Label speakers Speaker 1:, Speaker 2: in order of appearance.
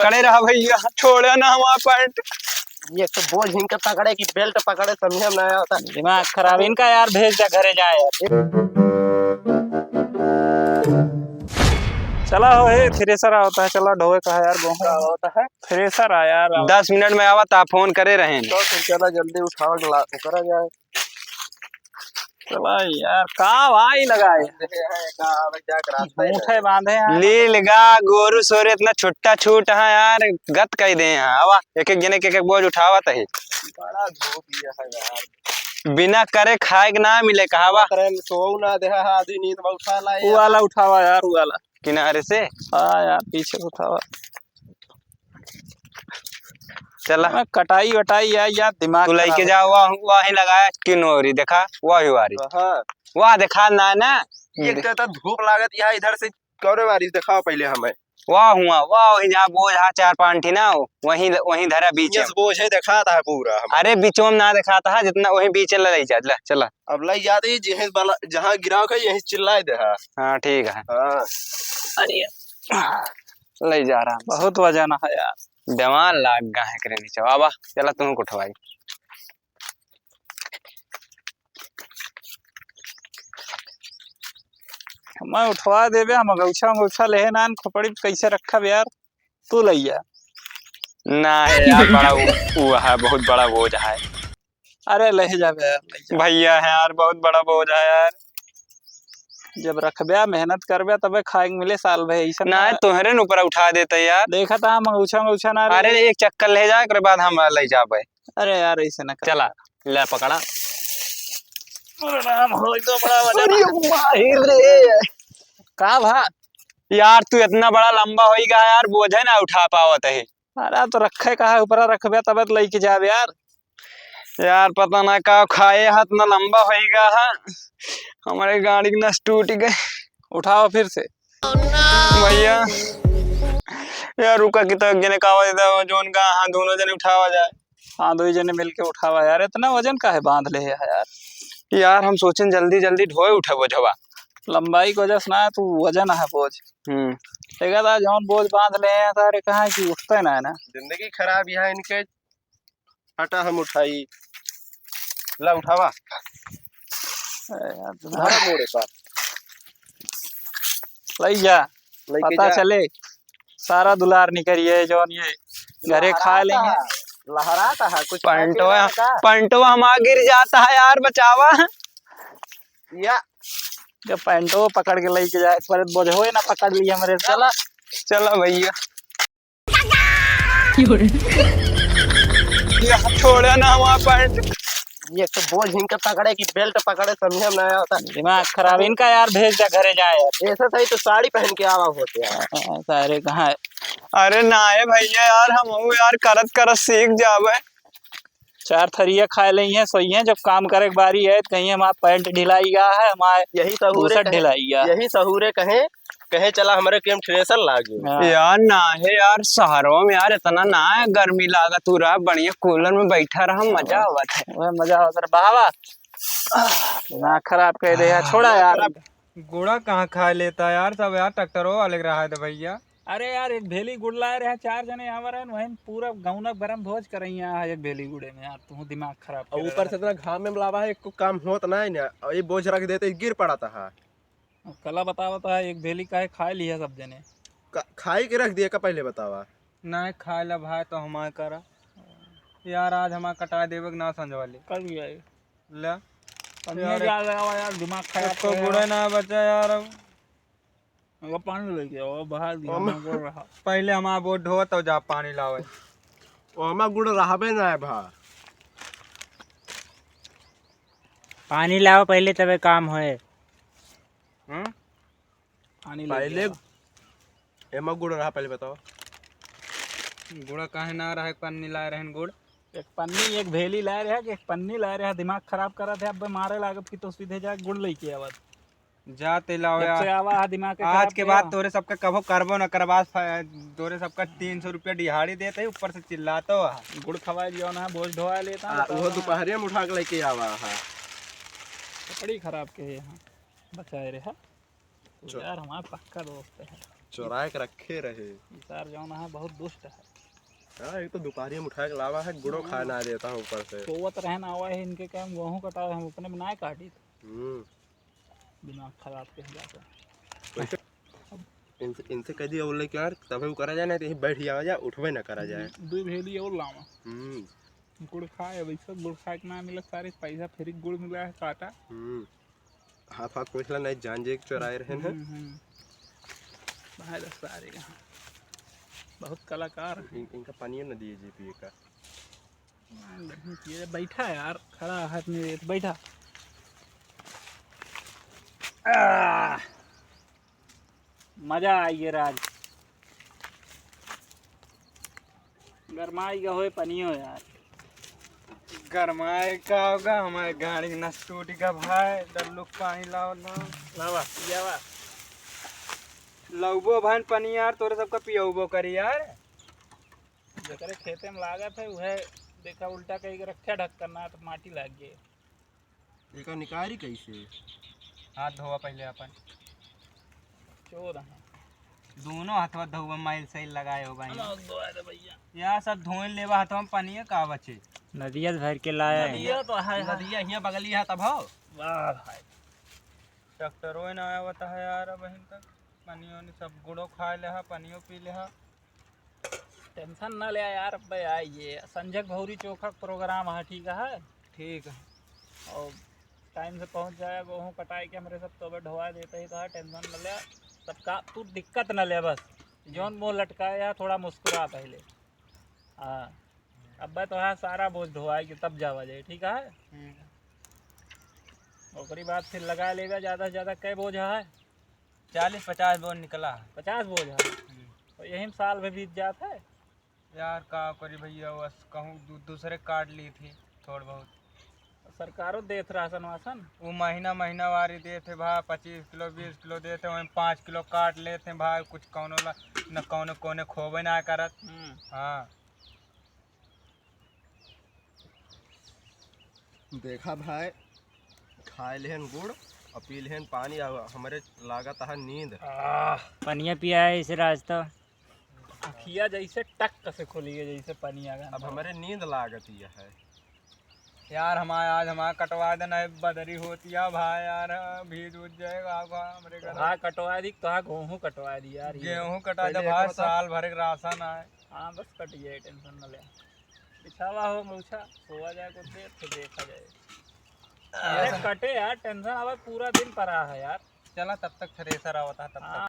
Speaker 1: खड़े रहा भैया, छोड़े ना हमारा पैंट।
Speaker 2: ये तो बोझ हिंक पकड़े की बेल्ट पकड़े समझे में नहीं आता।
Speaker 3: दिमाग खराब इनका यार, भेज दे घरे जाए यार। चला हो हे थ्रेसर होता है, चला ढोए का है यार
Speaker 2: क्या
Speaker 3: गेहूं।
Speaker 2: होता है?
Speaker 3: थ्रेसर आ यार।
Speaker 1: 10 मिनट में आवा ता फोन करे रहे
Speaker 2: तो फिर चला जल्दी उठाओ करा जाए।
Speaker 3: चला यार कहाँ भाई लगाए मुठे बांधे हैं।
Speaker 1: लील गा गोरू सोरे इतना छुट्टा छूट है यार, गत कह दे हैं। आवा एक एक जने के एक बोझ उठावा तही।
Speaker 2: बड़ा धूप दिया है यार,
Speaker 1: बिना करे खाए के ना मिले कहावा।
Speaker 2: करे सोऊ ना दे आधी नींद में उठा ला
Speaker 3: वो वाला उठावा यार, वो वाला
Speaker 1: किनारे से।
Speaker 3: हाँ यार पीछे से उठावा।
Speaker 1: चला
Speaker 3: कटाई वटाई यार दिमाग
Speaker 1: तू लेके जा। वही लगाया किनोरी देखा, वही वारी
Speaker 2: हाँ
Speaker 1: वाह देखा ना
Speaker 2: ये तो धूप लागत यहाँ इधर से कौरे वारी दिखाओ पहले हमें।
Speaker 1: वाह हुआ वाह, वही जहाँ बोझ हा 4-5 थी ना, वही वही धरा बीच में।
Speaker 2: बोझ है दिखाता है पूरा हमें।
Speaker 1: अरे बीचों में ना दिखाता है जितना, वही बीच ले जा। चला
Speaker 2: अब लाई याद है जहाँ गिराव का यही चिल्लाए दे।
Speaker 1: हाँ ठीक है।
Speaker 2: हाँ
Speaker 3: अरे
Speaker 1: ले जा रहा
Speaker 3: बहुत वजन है यार,
Speaker 1: दिमाग लाग गा है करे नीचे। बाबा चला तुम को उठवाई।
Speaker 3: मैं उठवा देबे। हम गौछा ले नान खोपड़ी कैसे रखा यार, तू लैया
Speaker 1: ना है यार, बड़ा वो है, बहुत बड़ा बोझ है।
Speaker 3: अरे ले जाबे यार,
Speaker 1: भैया है यार, बहुत बड़ा बोझ है यार।
Speaker 3: जब रखबे मेहनत करबे तबे खाएंगे मिले साल भर। ऐसा
Speaker 1: ना है तुम्हारे ऊपर उठा देते यार।
Speaker 3: देखा था मगौछा ना।
Speaker 1: अरे एक चक्कर ले जाए के बाद हम ले जाबे।
Speaker 3: अरे यार ऐसे ना
Speaker 1: चला ले पकड़ा।
Speaker 3: राम हो तो बड़ा वजन का भा
Speaker 1: यार तू इतना बड़ा लंबा होईगा यार, बोझ है ना उठा पावत है।
Speaker 3: अरे तो रखे कहा ऊपर रखबे तबे तो लेके जाबे यार।
Speaker 1: यार पता ना का खाए हाथ ना लंबा होईगा है। हमारे गाड़ी नस टूट गए।
Speaker 3: उठाओ फिर से
Speaker 1: भैया यार रुका कि तक जने कावा देता जोन का। हाँ दोनों जने उठावा जाए।
Speaker 3: हाँ दो जने मिलके उठावा यार, इतना वजन का है बांध ले है यार।
Speaker 1: यार हम सोचें जल्दी जल्दी ढोए उठे बोझवा।
Speaker 3: लंबाई की वजह से ना तू वजन है बोझ। देखा था जौन बोझ बांध ले हैं सारे कहाँ की उठते ना है ना।
Speaker 2: जिंदगी खराब यहाँ इनके। हटा हम उठाई ला उठावा मोड़े पास
Speaker 3: ले जा, पता चले सारा दुलार निकलिए जौन ये घरे खा लेंगे।
Speaker 2: लहराता है कुछ।
Speaker 1: पंटवा हमारा गिर जाता है यार, बचावा।
Speaker 2: या
Speaker 3: जब पैंटो पकड़ के लेके जाए पर बोझ हो ना पकड़ लिया मेरे।
Speaker 1: चला चला भैया, छोड़े ना हमारा पैंट।
Speaker 2: ये तो बोझ हिंक पकड़े की बेल्ट पकड़े समझे में नहीं आता।
Speaker 3: दिमाग खराब इनका यार, भेज दे घरे जाए यार।
Speaker 2: ऐसा सही तो साड़ी पहन के आवा होते हैं
Speaker 3: सारे कहाँ है।
Speaker 1: अरे ना है भैया यार, हम यार करत करत सीख जावे।
Speaker 3: 4 थरिया खा ली है सोई है, जब काम करे के बारी है कहीं हमारा पैंट ढिलाई गया है, हमारे
Speaker 2: यही सहूरे
Speaker 3: ढिलाई गया।
Speaker 2: यही सहूरे कहे कहे चला हमारे केम थ्रेसर लागे।
Speaker 1: यार ना है यार, शहरों में यार इतना ना है, गर्मी लागत तू रहा बढ़िया कूलर में बैठा रहा, मजा आवत है।
Speaker 3: वह मजा होता है बाबा। दिमाग खराब कर दे यार, छोड़ा यार।
Speaker 4: गुड़ा कहाँ खा लेता यार, सब यार ट्रैक्टरों वाले रहा है भैया।
Speaker 3: अरे यार एक भेली गुड़ लाए रहे 4 जने यहाँ रहे, वहीं पूरा गाँव गरम भोज कर यहाँ एक भेली गुड़े में। यार तू दिमाग खराब।
Speaker 2: और ऊपर से इतना घाम में लावा है, एक काम होता ना है ना, और ये बोझ रख देते गिर पड़ा था।
Speaker 3: कला बतावा एक भेली का खाए लिया सब जने।
Speaker 2: खाई के रख दिया का पहले बतावा।
Speaker 4: नहीं खाए ला भाई तो हमारे करा यार, आज हमारा कटा देवे ना संजवाली
Speaker 3: कर लिया
Speaker 4: ला
Speaker 3: यार। दिमाग खराब
Speaker 4: तो गुड़े ना बचा यार।
Speaker 3: वो पानी ले गया वो बाहर दिया
Speaker 4: पहले हमारा बोट ढो तो जा पानी लावे।
Speaker 2: हमारा गुड़ रहाबे ना है भा।
Speaker 5: पानी लाओ पहले तबे काम होए।
Speaker 3: पानी
Speaker 2: पहले एमा गुड़ रहा पहले बताओ।
Speaker 4: गुड़ा काहे ना रहा, पन्नी लाए रहे गुड़।
Speaker 3: एक पन्नी एक भेली लाए रहे, एक पन्नी लाए रहे। दिमाग खराब कर रहे थे, अब मारे लागत की तो सीधे जा गुड़ लेके आवा।
Speaker 4: जाते लाओ यार,
Speaker 3: दिमाग
Speaker 4: आज के बाद तोरे सबका कभो करबो न करवा। तोरे सबका 300 रुपया दिहाड़ी देते, ऊपर से चिल्लातो।
Speaker 3: गुड़ खवाए जो ना बोझ ढोआ लेता
Speaker 2: वो दोपहर में उठा के लेके आवा है।
Speaker 3: बड़ी खराब के यहाँ बचाए रहे यार, हमारा पक्का दोस्त है।
Speaker 2: चुराए के रखे रहे।
Speaker 3: सर जौन है बहुत दुष्ट है।
Speaker 2: हाँ, एक तो दोपहरी में उठा के लावा है, गुड़ो खा ना देता हूँ ऊपर से।
Speaker 3: सोवत रहना आवा है इनके क्या गेहूँ कटाओ हम अपने बनाए काटी
Speaker 2: हम्म,
Speaker 3: दिमाग खराब के जाता।
Speaker 2: वैसे इनसे कह दिया बोले कि यार तभी वो करा जाए ना, तो यही बैठ जावा जाए, उठबे ना करा जाए।
Speaker 3: दो भेली और लावा
Speaker 2: हम्म
Speaker 3: गुड़ खाए वैसे गुड़ खाए के ना मिले सारे पैसा फिर गुड़ मिला है काटा।
Speaker 2: हाथ हाथ पूछला नहीं जान जे चुराए रहे हैं।
Speaker 3: भाई सारे यहाँ बहुत कलाकार हैं।
Speaker 2: इनका पानी न दिए जी पिए का।
Speaker 3: ये बैठा यार खड़ा हाथ में रेत बैठा। मजा आई है राज गरमाई का होए पनियो यार।
Speaker 4: गरमाए का होगा हमारे गाड़ी नस टूटी का भाई डल्लू पानी लाओ
Speaker 3: लावा जावा
Speaker 4: लौबो भान पानी यार तोरे सबका पियौबो करी यार।
Speaker 3: जकरे खेते में लागत है वह देखा उल्टा कहीं के रखे ढक करना तो माटी लग गई।
Speaker 2: एका निकारी कैसे?
Speaker 4: हाथ धोवा पहले अपन
Speaker 3: चोद है
Speaker 4: दोनों हाथवा धोवा माइल सही लगाए हो भाई
Speaker 3: भैया
Speaker 4: यार सब धोए लेवा हाथवा में पानी का बचे।
Speaker 5: नदिया भर के लाया है।
Speaker 3: नदिया तो है
Speaker 2: नदिया यहाँ बगली है तब हो।
Speaker 3: वाह भाई
Speaker 4: ट्रैक्टरों ना आया होता है यार अब बहन तक पानियों ने सब गुड़ो खा ले हा पानियों पी ले हा।
Speaker 3: टेंशन ना ले यार अब भाई ये संजय भौरी चोखा प्रोग्राम है ठीक है।
Speaker 4: ठीक है
Speaker 3: और टाइम से पहुंच जाए गेहूँ कटाई के हमारे सब तो ढोवा देते ही तो है टेंशन न ले सबका तू दिक्कत न ले बस जौन मुँह लटकाया थोड़ा मुस्कुरा पहले। हाँ अब तो है सारा बोझ ढोवाई के तब जावा जाए ठीक है। ओकरी बाद फिर लगा लेगा ज़्यादा से ज़्यादा कै बोझ है
Speaker 4: 40-50 बोन निकला
Speaker 3: 50 बोझ है तो यही में साल में बीत जाता है।
Speaker 4: यार का करी भैया बस कहूँ दूसरे काट ली थी थोड़ बहुत।
Speaker 3: सरकारों देत राशन वासन
Speaker 4: वो महीना वारी देते भाई 25 किलो 20 किलो देते वहीं 5 किलो काट लेते भाई कुछ कौनो न कौनो कोने खोबे ना करत। हाँ
Speaker 2: देखा भाई खाए लेहन गुड़ और पी लेहन पानी हमारे लागत है नींद।
Speaker 5: पनिया पिया है इस रास्ता
Speaker 3: अखिया जैसे टक से खुली है जैसे पानी आ गया।
Speaker 2: अब हमारे नींद लागत यह है
Speaker 4: यार आज हमारा कटवा देना है बदरी होती है भाई यार भीज उज जाएगा हमारे घर।
Speaker 3: हाँ कटवा दी तो गेहूँ कटवा दी यार
Speaker 4: गेहूँ कटा दे भाई साल भर के राशन आए।
Speaker 3: हाँ बस कट जाए टेंशन न ले बिछावा हो मूछा सोआ जाए कुछ देर फिर देखा जाए। अरे कटे यार टेंशन अब पूरा दिन पड़ा है यार।
Speaker 4: चला तब तक थ्रेसर आवता है तब तक।